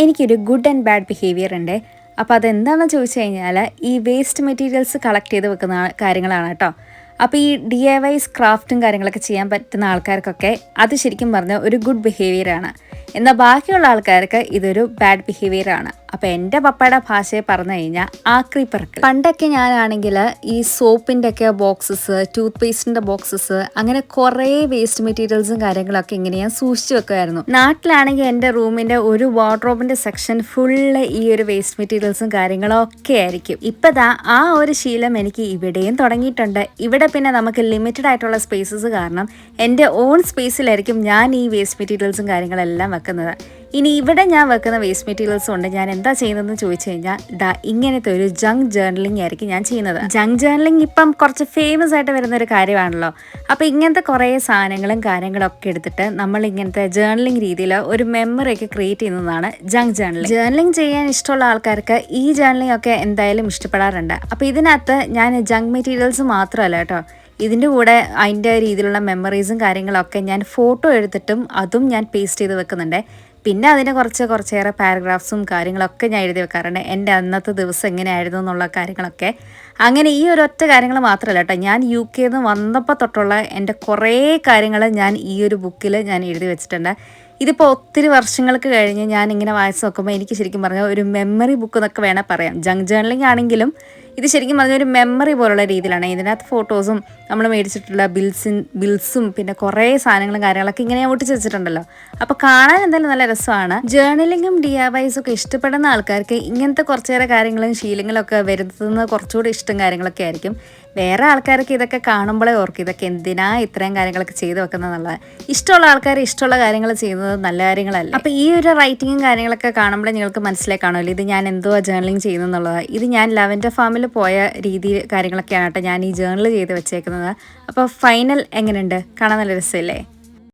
എനിക്കൊരു good and bad behaviour ഉണ്ട്. അപ്പോൾ അതെന്താണെന്ന് ചോദിച്ചു കഴിഞ്ഞാൽ ഈ വേസ്റ്റ് മെറ്റീരിയൽസ് കളക്ട് ചെയ്ത് വെക്കുന്ന കാര്യങ്ങളാണ് കേട്ടോ. അപ്പോൾ ഈ DIY ക്രാഫ്റ്റും കാര്യങ്ങളൊക്കെ ചെയ്യാൻ പറ്റുന്ന ആൾക്കാർക്കൊക്കെ അത് ശരിക്കും പറഞ്ഞാൽ ഒരു ഗുഡ് ബിഹേവിയറാണ്. എന്നാൽ ബാക്കിയുള്ള ആൾക്കാർക്ക് ഇതൊരു ബാഡ് ബിഹേവിയറാണ്. അപ്പോൾ എൻ്റെ പപ്പയുടെ ഭാഷയെ പറഞ്ഞു കഴിഞ്ഞാൽ ആക്രി പെറുക്കൽ. പണ്ടൊക്കെ ഞാനാണെങ്കിൽ ഈ സോപ്പിൻ്റെ ഒക്കെ ബോക്സസ്, ടൂത്ത് പേസ്റ്റിൻ്റെ ബോക്സസ്, അങ്ങനെ കുറേ വേസ്റ്റ് മെറ്റീരിയൽസും കാര്യങ്ങളൊക്കെ ഇങ്ങനെ ഞാൻ സൂക്ഷിച്ചു വെക്കുമായിരുന്നു. നാട്ടിലാണെങ്കിൽ എൻ്റെ റൂമിൻ്റെ ഒരു വാർഡ്രോബിൻ്റെ സെക്ഷൻ ഫുള്ള് ഈ ഒരു വേസ്റ്റ് മെറ്റീരിയൽസും കാര്യങ്ങളും ഒക്കെ ആയിരിക്കും. ഇപ്പം ദാ ആ ഒരു ശീലം എനിക്ക് ഇവിടെയും തുടങ്ങിയിട്ടുണ്ട്. ഇവിടെ പിന്നെ നമുക്ക് ലിമിറ്റഡ് ആയിട്ടുള്ള സ്പേസസ് കാരണം എൻ്റെ ഓൺ സ്പേസിലായിരിക്കും ഞാൻ ഈ വേസ്റ്റ് മെറ്റീരിയൽസും കാര്യങ്ങളെല്ലാം വെക്കുന്നത്. ഇനി ഇവിടെ ഞാൻ വെക്കുന്ന വേസ്റ്റ് മെറ്റീരിയൽസ് കൊണ്ട് ഞാൻ എന്താ ചെയ്യുന്നതെന്ന് ചോദിച്ചു കഴിഞ്ഞാൽ ഇങ്ങനത്തെ ഒരു ജങ്ക് ജേർണലിംഗ് ആയിരിക്കും ഞാൻ ചെയ്യുന്നത്. ജങ്ക് ജേർണലിംഗ് ഇപ്പം കുറച്ച് ഫേമസ് ആയിട്ട് വരുന്ന ഒരു കാര്യമാണല്ലോ. അപ്പോൾ ഇങ്ങനത്തെ കുറേ സാധനങ്ങളും കാര്യങ്ങളൊക്കെ എടുത്തിട്ട് നമ്മൾ ഇങ്ങനത്തെ ജേർണലിംഗ് രീതിയിൽ ഒരു മെമ്മറി ഒക്കെ ക്രിയേറ്റ് ചെയ്യുന്നതാണ് ജങ്ക് ജേർണലിംഗ്. ജേർണലിംഗ് ചെയ്യാൻ ഇഷ്ടമുള്ള ആൾക്കാർക്ക് ഈ ജേർണലിംഗ് ഒക്കെ എന്തായാലും ഇഷ്ടപ്പെടാറുണ്ട്. അപ്പോൾ ഇതിനകത്ത് ഞാൻ ജങ്ക് മെറ്റീരിയൽസ് മാത്രമല്ല കേട്ടോ, ഇതിൻ്റെ കൂടെ അതിൻ്റെ രീതിയിലുള്ള മെമ്മറീസും കാര്യങ്ങളൊക്കെ ഞാൻ ഫോട്ടോ എടുത്തിട്ടും അതും ഞാൻ പേസ്റ്റ് ചെയ്ത് വെക്കുന്നുണ്ട്. പിന്നെ അതിന് കുറച്ചേറെ പാരഗ്രാഫ്സും കാര്യങ്ങളൊക്കെ ഞാൻ എഴുതി വെക്കാറുണ്ട്. എൻ്റെ അന്നത്തെ ദിവസം എങ്ങനെയായിരുന്നു എന്നുള്ള കാര്യങ്ങളൊക്കെ. അങ്ങനെ ഈ ഒരൊറ്റ കാര്യങ്ങൾ മാത്രമല്ല കേട്ടോ, ഞാൻ UK നിന്ന് വന്നപ്പോൾ തൊട്ടുള്ള എൻ്റെ കുറേ കാര്യങ്ങൾ ഞാൻ ഈ ഒരു ബുക്കിൽ ഞാൻ എഴുതി വെച്ചിട്ടുണ്ട്. ഇതിപ്പോൾ ഒത്തിരി വർഷങ്ങൾക്ക് കഴിഞ്ഞ് ഞാൻ ഇങ്ങനെ വായിച്ച് നോക്കുമ്പോൾ എനിക്ക് ശരിക്കും പറഞ്ഞാൽ ഒരു മെമ്മറി ബുക്ക് എന്നൊക്കെ വേണേൽ പറയാം. ജങ്ക് ജേർണലിംഗ് ആണെങ്കിലും ഇത് ശരിക്കും പറഞ്ഞാൽ ഒരു മെമ്മറി പോലുള്ള രീതിയിലാണ്. ഇതിനകത്ത് ഫോട്ടോസും നമ്മൾ മേടിച്ചിട്ടുള്ള ബിൽസും പിന്നെ കുറേ സാധനങ്ങളും കാര്യങ്ങളൊക്കെ ഇങ്ങനെ ഒട്ടിച്ച് വെച്ചിട്ടുണ്ടല്ലോ. അപ്പോൾ കാണാൻ എന്തായാലും നല്ല രസമാണ്. ജേർണലിങ്ങും DIYs ഒക്കെ ഇഷ്ടപ്പെടുന്ന ആൾക്കാർക്ക് ഇങ്ങനത്തെ കുറച്ചേറെ കാര്യങ്ങളും ശീലങ്ങളും ഒക്കെ വരുത്തുന്നത് കുറച്ചുകൂടി ഇഷ്ടം കാര്യങ്ങളൊക്കെ ആയിരിക്കും. വേറെ ആൾക്കാർക്ക് ഇതൊക്കെ കാണുമ്പോഴേ ഓർക്കും ഇതൊക്കെ എന്തിനാ ഇത്രയും കാര്യങ്ങളൊക്കെ ചെയ്ത് വെക്കുന്നതെന്നുള്ളത്. ഇഷ്ടമുള്ള ആൾക്കാർ ഇഷ്ടമുള്ള കാര്യങ്ങൾ ചെയ്യുന്നത് നല്ല കാര്യങ്ങളല്ല. അപ്പോൾ ഈ ഒരു റൈറ്റിങ്ങും കാര്യങ്ങളൊക്കെ കാണുമ്പോഴേ നിങ്ങൾക്ക് മനസ്സിലായി കാണുമല്ലോ ഇത് ഞാൻ എന്തുവാ ജേർണലിംഗ് ചെയ്യുന്നതെന്നുള്ളത്. ഇത് ഞാൻ ലാവെൻഡർ ഫാമിൽ പോയ രീതി കാര്യങ്ങളൊക്കെയാണ് കേട്ടോ ഞാൻ ഈ ജേർണൽ ചെയ്ത് വെച്ചേക്കുന്നത്. അപ്പോൾ ഫൈനൽ എങ്ങനെയുണ്ട്? കാണാൻ നല്ല രസമല്ലേ?